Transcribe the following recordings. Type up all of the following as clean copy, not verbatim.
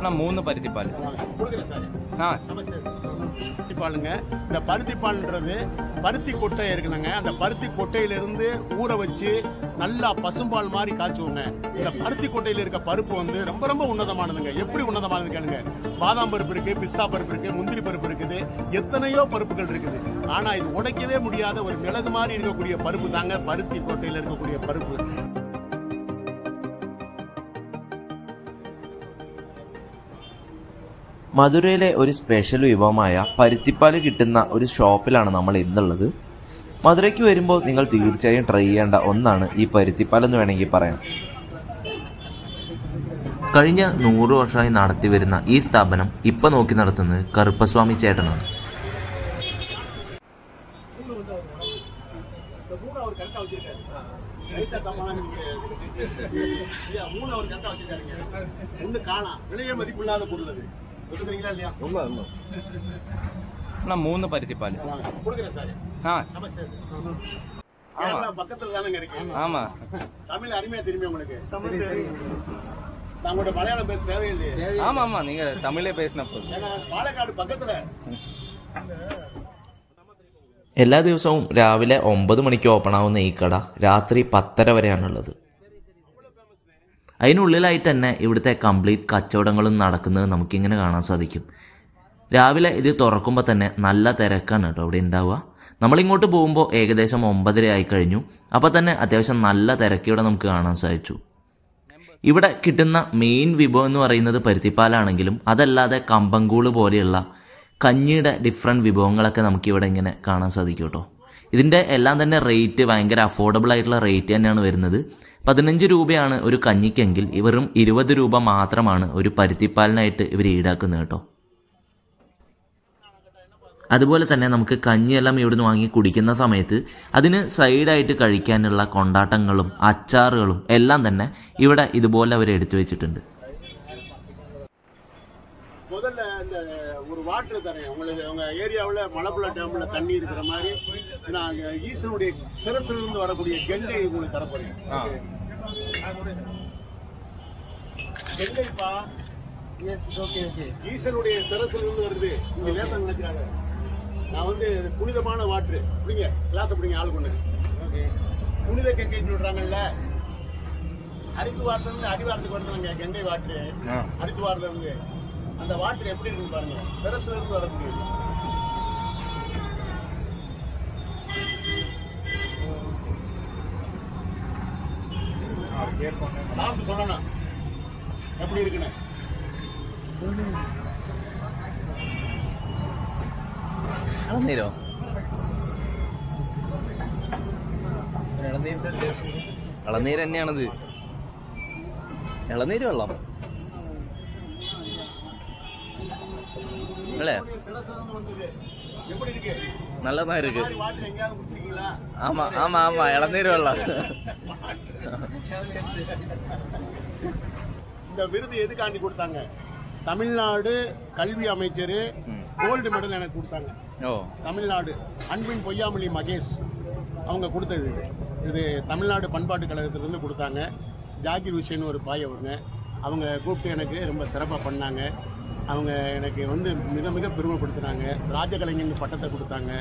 நான் 3 பருத்தி பால் கொடுக்குறேன் சார். நமஸ்தே. பருத்தி பாலுங்க. இந்த பருத்தி பால்ன்றது பருத்தி கொட்டை இருக்குனாங்க. அந்த பருத்தி கொட்டையிலிருந்து ஊற வச்சு நல்லா பசும்பால் மாதிரி காய்ச்சுவோங்க. இந்த பருத்தி கொட்டையில இருக்க பருப்பு வந்து ரொம்ப ரொம்ப உன்னதமானதுங்க. எப்படி உன்னதமானது கேளுங்க. பாதாம் பருப்பு இருக்கு, பிஸ்தா பருப்பு இருக்கு, முந்திரி பருப்பு இருக்குது, எத்தனையோ பருப்புகள் இருக்குது. ஆனா இது உடைக்கவே முடியாத ஒரு மிளகு மாதிரி இருக்கக்கூடிய பருப்பு தாங்க பருத்தி கொட்டையில இருக்கக்கூடிய பருப்பு. മധുരയിലെ ഒരു സ്പെഷ്യൽ വിഭവമായ പരുത്തിപ്പാല് കിട്ടുന്ന ഒരു ഷോപ്പിലാണ് നമ്മൾ ഇന്നുള്ളത്. മധുരയ്ക്ക് വരുമ്പോൾ നിങ്ങൾ തീർച്ചയായും ട്രൈ ചെയ്യേണ്ട ഒന്നാണ് ഈ പരുത്തിപ്പാൽ എന്ന് വേണമെങ്കിൽ പറയാം. കഴിഞ്ഞ 100 വർഷമായി നടത്തി വരുന്ന ഈ സ്ഥാപനം ഇപ്പം നോക്കി നടത്തുന്നത് കറുപ്പസ്വാമി ചേട്ടനാണ്. நான் 3 பருத்தி பால் கொடுக்குறேன் சார். நமஸ்தே. பக்கத்துல தானங்க இருக்கு. ஆமா. தமிழ் அருமையா தெரியுமே உங்களுக்கு? நம்மளோட மலையாளம் பேச தேவையில்லையே. ஆமா ஆமா, நீங்க தமிழே பேசினா போதும். பாலக்காடு பக்கத்துல. എല്ലാ ദിവസവും രാവിലെ 9 മണിക്ക് ഓപ്പൺ ആവുന്ന ഈ കട രാത്രി 10:30 വരെയാണുള്ളത്. അതിനുള്ളിലായിട്ട് തന്നെ ഇവിടുത്തെ കംപ്ലീറ്റ് കച്ചവടങ്ങളും നടക്കുന്നത് നമുക്കിങ്ങനെ കാണാൻ സാധിക്കും. രാവിലെ ഇത് തുറക്കുമ്പോൾ തന്നെ നല്ല തിരക്കാണ് കേട്ടോ ഇവിടെ ഉണ്ടാവുക. നമ്മളിങ്ങോട്ട് പോകുമ്പോൾ ഏകദേശം 9:30 ആയി കഴിഞ്ഞു. അപ്പോൾ തന്നെ അത്യാവശ്യം നല്ല തിരക്ക് ഇവിടെ നമുക്ക് കാണാൻ സാധിച്ചു. ഇവിടെ കിട്ടുന്ന മെയിൻ വിഭവം എന്ന് പറയുന്നത് പരുത്തിപ്പാലാണെങ്കിലും അതല്ലാതെ കമ്പങ്കൂള് പോലെയുള്ള കഞ്ഞിയുടെ ഡിഫറെൻറ്റ് വിഭവങ്ങളൊക്കെ നമുക്കിവിടെ ഇങ്ങനെ കാണാൻ സാധിക്കും കേട്ടോ. ഇതിൻ്റെ എല്ലാം തന്നെ റേറ്റ് ഭയങ്കര അഫോർഡബിൾ ആയിട്ടുള്ള റേറ്റ് തന്നെയാണ് വരുന്നത്. 15 രൂപയാണ് ഒരു കഞ്ഞിക്കെങ്കിൽ വെറും 20 രൂപ മാത്രമാണ് ഒരു പരുത്തിപ്പാലിനായിട്ട് ഇവർ ഈടാക്കുന്നത് കേട്ടോ. അതുപോലെ തന്നെ നമുക്ക് കഞ്ഞിയെല്ലാം ഇവിടുന്ന് വാങ്ങി കുടിക്കുന്ന സമയത്ത് അതിന് സൈഡായിട്ട് കഴിക്കാനുള്ള കൊണ്ടാട്ടങ്ങളും അച്ചാറുകളും എല്ലാം തന്നെ ഇവിടെ ഇതുപോലെ അവർ എടുത്തു വെച്ചിട്ടുണ്ട്. முதல்ல இந்த ஒரு வாட்டர் தரேன் உங்களுக்கு. உங்க ஏரியாவில் மலப்புள்ள டேம்ல தண்ணி இருக்கிற மாதிரி நான் ஈசனுடைய சிரசுல இருந்து வரக்கூடிய கங்கை உங்களுக்கு தரப்போறேன். கங்கைப்பா. ஈசனுடைய சிரசுல இருந்து வருது. நீங்க லேசா நினைக்கிறாங்க. நான் வந்து புனிதமான வாட்டர் பிடிங்க, கிளாஸ் பிடிங்க ஆளு கொண்டு. புனித கங்கை சொல்றாங்கல்ல, ஹரித்துவார்ல இருந்து அடிவாரத்துக்கு வருதுங்க கங்கை வாட்டர். ஹரித்துவார்ல இருந்து அந்த வாட்டர் எப்படி இருக்கு பாருங்க. சிரசுல இருந்து வரக்கூடியது. சாப்பிட்டு சொல்லணும் எப்படி இருக்குன்னு. ഇളനീരോ? ഇളനീര് തന്നെയാണിത്. ഇളനീര് വെള്ളം അല്ലേ? நல்லதா இருக்கு. ஆமா ஆமா ஆமா, இளநீர் வெள்ளம். இந்த விருது எதுக்காண்டி கொடுத்தாங்க? தமிழ்நாடு கல்வி அமைச்சர் கோல்டு மெடல் எனக்கு கொடுத்தாங்க. தமிழ்நாடு அன்பின் பொய்யாமொழி மகேஷ் அவங்க கொடுத்தது. இது தமிழ்நாடு பண்பாட்டு கழகத்திலிருந்து கொடுத்தாங்க. ஜாகிர் ஹுசேன் ஒரு பாய் அவங்க கூப்பிட்டு எனக்கு ரொம்ப சிறப்பாக பண்ணாங்க. அவங்க எனக்கு வந்து மிக மிக பெருமைப்படுத்தினாங்க. ராஜகலைஞன் பட்டத்தை கொடுத்தாங்க.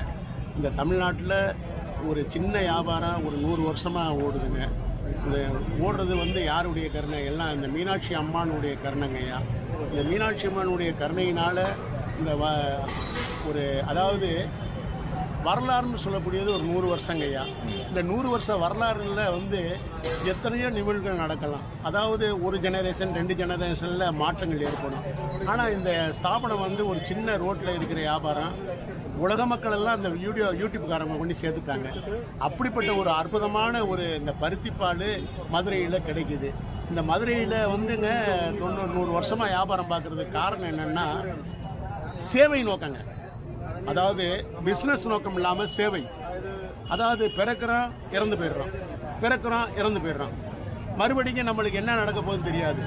இந்த தமிழ்நாட்டில் ஒரு சின்ன வியாபாரம் ஒரு 100 வருஷமாக ஓடுதுங்க. இந்த ஓடுறது வந்து யாருடைய கருணை? எல்லாம் இந்த மீனாட்சி அம்மானுடைய கருணைங்கய்யா. இந்த மீனாட்சி அம்மானுடைய கருணையினால் இந்த ஒரு அதாவது வரலாறுன்னு சொல்லக்கூடியது ஒரு 100 வருஷங்கய்யா. இந்த 100 வருஷ வரலாறுல வந்து எத்தனையோ நிகழ்வுகள் நடக்கலாம். அதாவது ஒரு ஜெனரேஷன் 2 ஜெனரேஷனில் மாற்றங்கள் ஏற்படும். ஆனால் இந்த ஸ்தாபனம் வந்து ஒரு சின்ன ரோட்டில் இருக்கிற வியாபாரம் உலக மக்கள் எல்லாம் இந்த யூடியூப்காரங்க கொண்டு சேர்த்துட்டாங்க. அப்படிப்பட்ட ஒரு அற்புதமான ஒரு இந்த பருத்திப்பால் மதுரையில் கிடைக்குது. இந்த மதுரையில் வந்துங்க 90-100 வருஷமாக வியாபாரம் பார்க்குறதுக்கு காரணம் என்னென்னா சேவை நோக்கங்க. அதாவது பிஸ்னஸ் நோக்கம் இல்லாமல் சேவை. அதாவது பிறக்கிறோம் இறந்து போயிடுறோம், பிறக்கிறோம் இறந்து போயிடுறோம். மறுபடியும் நம்மளுக்கு என்ன நடக்க போகுதுன்னு தெரியாது.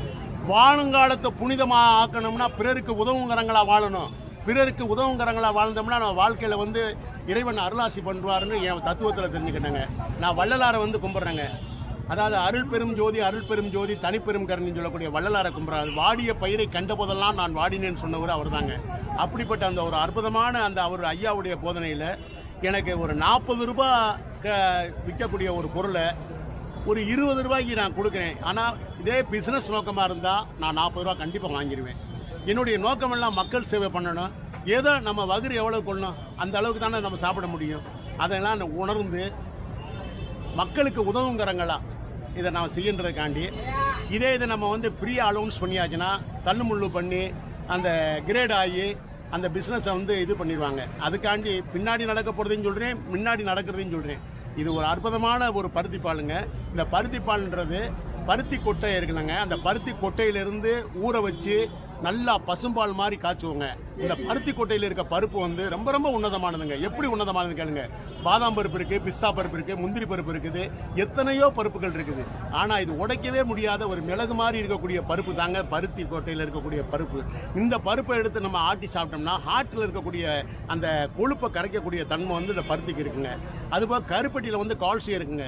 வாழுங்காலத்தை புனிதமாக ஆக்கணும்னா பிறருக்கு உதவுங்கிறங்களா வாழணும். பிறருக்கு உதவுங்கிறங்களா வாழ்ந்தோம்னா நம்ம வாழ்க்கையில் வந்து இறைவன் அருளாசி பண்ணுவாருன்னு என் தத்துவத்தில் தெரிஞ்சுக்கிட்டேங்க. நான் வள்ளலாரை வந்து கும்பிட்றேங்க. அதாவது அருள் பெரும் ஜோதி தனிப்பெரும் கருணின்னு சொல்லக்கூடிய வள்ளலாரை கும்பிட்றாரு. வாடிய பயிரை கண்ட போதெல்லாம் நான் வாடினேன்னு சொன்னவர் அவர் தாங்க. அப்படிப்பட்ட அந்த ஒரு அற்புதமான அந்த அவர் ஐயாவுடைய போதனையில் எனக்கு ஒரு 40 ரூபா விற்கக்கூடிய ஒரு பொருளை ஒரு 20 ரூபாய்க்கு நான் கொடுக்குறேன். ஆனால் இதே பிஸ்னஸ் நோக்கமாக இருந்தால் நான் 40 ரூபா கண்டிப்பாக வாங்கிடுவேன். என்னுடைய நோக்கமெல்லாம் மக்கள் சேவை பண்ணணும். ஏதோ நம்ம வகுறு எவ்வளோ கொள்ளணும் அந்த அளவுக்கு தானே நம்ம சாப்பிட முடியும். அதெல்லாம் உணர்ந்து மக்களுக்கு உதவுங்கிறங்களா இதை நான் செய்யன்றதுக்காண்டி இதை நம்ம வந்து ஃப்ரீ அலௌன்ஸ் பண்ணியாச்சுன்னா தள்ளுமுள்ளு பண்ணி அந்த கிரேட் ஆகி அந்த பிஸ்னஸை வந்து இது பண்ணிடுவாங்க. அதுக்காண்டி பின்னாடி நடக்க போகிறதையும் சொல்கிறேன், முன்னாடி நடக்கிறதையும் சொல்கிறேன். இது ஒரு அற்புதமான ஒரு பருத்தி பாலுங்க. இந்த பருத்தி பால்ன்றது பருத்தி கொட்டை இருக்குல்லங்க, அந்த பருத்தி கொட்டையிலிருந்து ஊற வச்சு நல்லா பசும்பால் மாதிரி காய்ச்சுவோங்க. இந்த பருத்தி கொட்டையில் இருக்க பருப்பு வந்து ரொம்ப ரொம்ப உன்னதமானதுங்க. எப்படி உன்னதமானது கேளுங்க. பாதாம் பருப்பு இருக்குது, பிஸ்தா பருப்பு இருக்குது, முந்திரி பருப்பு இருக்குது, எத்தனையோ பருப்புகள் இருக்குது. ஆனால் இது உடைக்கவே முடியாத ஒரு மிளகு மாதிரி இருக்கக்கூடிய பருப்பு தாங்க பருத்தி கொட்டையில் இருக்கக்கூடிய பருப்பு. இந்த பருப்பை எடுத்து நம்ம ஆட்டி சாப்பிட்டோம்னா ஹார்ட்டில் இருக்கக்கூடிய அந்த கொழுப்பை கரைக்கக்கூடிய தன்மை வந்து இந்த பருத்திக்கு இருக்குங்க. அதுபோல் கருப்பட்டியில் வந்து கால்சியம் இருக்குங்க.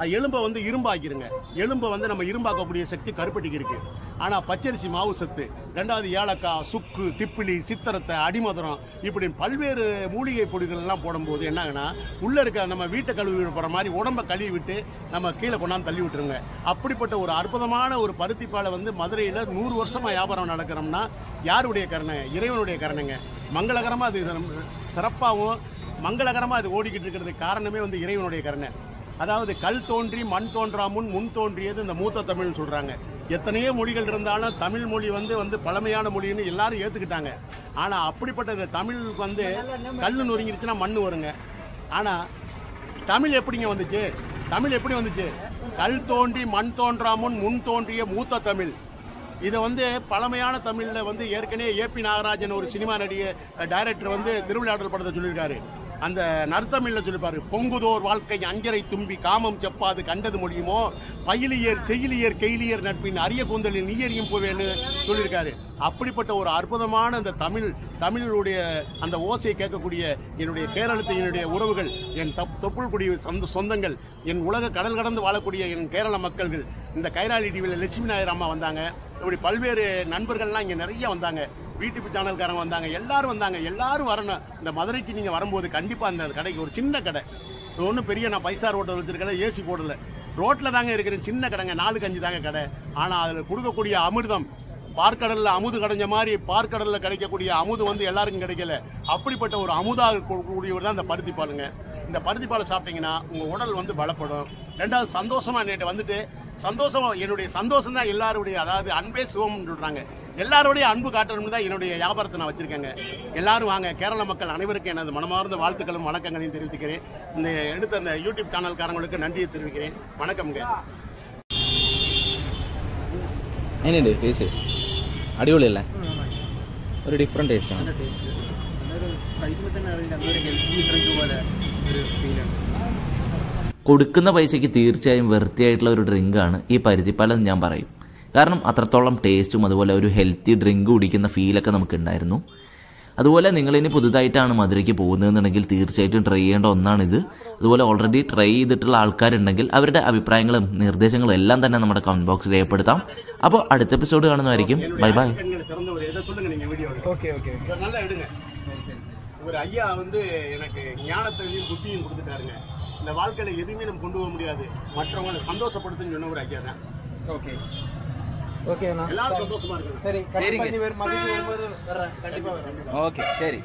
எலும்பை வந்து இரும்பாக்கிருங்க. எலும்பை வந்து நம்ம இரும்பாக்கக்கூடிய சக்தி கருப்பட்டிக்கு இருக்குது. ஆனால் பச்சரிசி மாவு சத்து, ரெண்டாவது ஏலக்காய், சுக்கு, திப்பிலி, சித்திரத்தை, அடிமதுரம், இப்படி பல்வேறு மூலிகை பொடிகள் எல்லாம் போடும்போது என்னாங்கன்னா உள்ளே இருக்க நம்ம வீட்டை கழுவி போகிற மாதிரி உடம்பை கழுவி விட்டு நம்ம கீழே கொண்டாந்து தள்ளி விட்டுருங்க. அப்படிப்பட்ட ஒரு அற்புதமான ஒரு பருத்தி பாலை வந்து மதுரையில் 100 வருஷமாக வியாபாரம் நடக்கிறோம்னா யாருடைய கருணை? இறைவனுடைய கருணைங்க. மங்களகரமாக அது சிறப்பாகவும் மங்களகரமாக அது ஓடிக்கிட்டு இருக்கிறதுக்கு காரணமே வந்து இறைவனுடைய கருணை. அதாவது கல் தோன்றி மண் தோன்றா முன் தோன்றியது இந்த மூத்த தமிழ்னு சொல்கிறாங்க. எத்தனையோ மொழிகள் இருந்தாலும் தமிழ் மொழி வந்து பழமையான மொழின்னு எல்லாரும் ஏற்றுக்கிட்டாங்க. ஆனால் அப்படிப்பட்ட இந்த தமிழ் வந்து கல் நொறுங்கிருச்சுன்னா மண் வருங்க. ஆனால் தமிழ் எப்படிங்க வந்துச்சு? தமிழ் எப்படி வந்துச்சு? கல் தோன்றி மண் தோன்றா முன் தோன்றிய மூத்த தமிழ். இதை வந்து பழமையான தமிழில் வந்து ஏற்கனவே ஏபி நாகராஜன் ஒரு சினிமா டைரக்டர் வந்து திருவிளையாடல் படத்தை சொல்லியிருக்காரு. அந்த நற்தமிழில் சொல்லிப்பாரு, பொங்குதோர் வாழ்க்கை அஞ்சரை தும்பி காமம் செப்பாது கண்டது முடியுமோ, பயிலியர் செய்யிலியர் கெயிலியர் நட்பின் அரிய கூந்தலில் நீயறியும் போவேன்னு சொல்லியிருக்காரு. அப்படிப்பட்ட ஒரு அற்புதமான அந்த தமிழுடைய அந்த ஓசையை கேட்கக்கூடிய என்னுடைய கேரளத்தினுடைய உறவுகள், என் தொப்புள்குடி சொந்தங்கள், என் உலக கடல் கடந்து வாழக்கூடிய என் கேரள மக்கள்கள், இந்த கைராளி டிவியில் லட்சுமி நாயர் அம்மா வந்தாங்க. இப்படி பல்வேறு நண்பர்கள்லாம் இங்கே நிறைய வந்தாங்க. யூடியூப் சேனல்காரங்க வந்தாங்க. எல்லாரும் வந்தாங்க. எல்லாரும் வரணும். இந்த மதுரைக்கு நீங்கள் வரும்போது கண்டிப்பாக அந்த கடைக்கு, ஒரு சின்ன கடை, இது ஒன்றும் பெரிய நான் 5 ஸ்டார் ஹோட்டல் வச்சுருக்கல, ஏசி போடல, ரோட்டில் தாங்க இருக்கிறேன். சின்ன கடைங்க, 4 கஞ்சி தாங்க கடை. ஆனால் அதில் கொடுக்கக்கூடிய அமிர்தம், பார்க்கடலில் அமுது கிடைஞ்ச மாதிரி பார்க்கடலில் கிடைக்கக்கூடிய அமுது வந்து எல்லாருக்கும் கிடைக்கல. அப்படிப்பட்ட ஒரு அமுதாக கூடியவர் தான் இந்த பருத்தி பாலுங்க. இந்த பருத்தி பாலை சாப்பிட்டீங்கன்னா உங்கள் உடல் வந்து பலப்படும். ரெண்டாவது சந்தோஷமாக நேற்று வந்துட்டு சந்தோஷமாக, என்னுடைய சந்தோஷம் தான் எல்லாருடைய, அதாவது அன்பே சிவம்னு சொல்கிறாங்க, எல்லாருடைய அன்பு காட்டணும்னு தான் என்னுடைய வியாபாரத்தை நான் வச்சுருக்கேங்க. எல்லாரும் வாங்க. கேரள மக்கள் அனைவருக்கும் எனது மனமார்ந்த வாழ்த்துக்களும் வணக்கங்களையும் தெரிவித்துக்கிறேன். இந்த எடுத்த அந்த யூடியூப் சேனல்காரங்களுக்கு நன்றியை தெரிவிக்கிறேன். வணக்கம்ங்க. എങ്ങനെയുണ്ട് ടേസ്റ്റ്? അടിപൊളിയല്ലേ? ഒരു ഡിഫറെൻറ്റ് ടേസ്റ്റാണ്. കൊടുക്കുന്ന പൈസയ്ക്ക് തീർച്ചയായും വെറുതെയായിട്ടുള്ള ഒരു ഡ്രിങ്കാണ് ഈ പരുത്തിപ്പാലെന്ന് ഞാൻ പറയും. കാരണം അത്രത്തോളം ടേസ്റ്റും അതുപോലെ ഒരു ഹെൽത്തി ഡ്രിങ്ക് കുടിക്കുന്ന ഫീലൊക്കെ നമുക്കുണ്ടായിരുന്നു. അതുപോലെ നിങ്ങളിനി പുതുതായിട്ടാണ് മധുരയ്ക്ക് പോകുന്നതെന്നുണ്ടെങ്കിൽ തീർച്ചയായിട്ടും ട്രൈ ചെയ്യേണ്ട ഒന്നാണിത്. അതുപോലെ ഓൾറെഡി ട്രൈ ചെയ്തിട്ടുള്ള ആൾക്കാരുണ്ടെങ്കിൽ അവരുടെ അഭിപ്രായങ്ങളും നിർദ്ദേശങ്ങളും എല്ലാം തന്നെ നമ്മുടെ കമന്റ് ബോക്സിൽ രേഖപ്പെടുത്താം. അപ്പോൾ അടുത്ത എപ്പിസോഡ് കാണുന്നതായിരിക്കും. Bye bye. ஒரு ஐயா வந்து எனக்கு ஞானத்தையும் புத்தியும் கொடுத்துட்டாருங்க. இந்த வாழ்க்கையில எதுவுமே நம்ம கொண்டு போக முடியாது, மற்றவங்களை சந்தோஷப்படுத்துன்னு சொன்ன ஒரு ஐயா தான். ஓகே ஓகே, எல்லாரும் சந்தோஷமா இருக்கு. சரி, கண்டிப்பா வரும்போது கண்டிப்பா. ஓகே, சரி.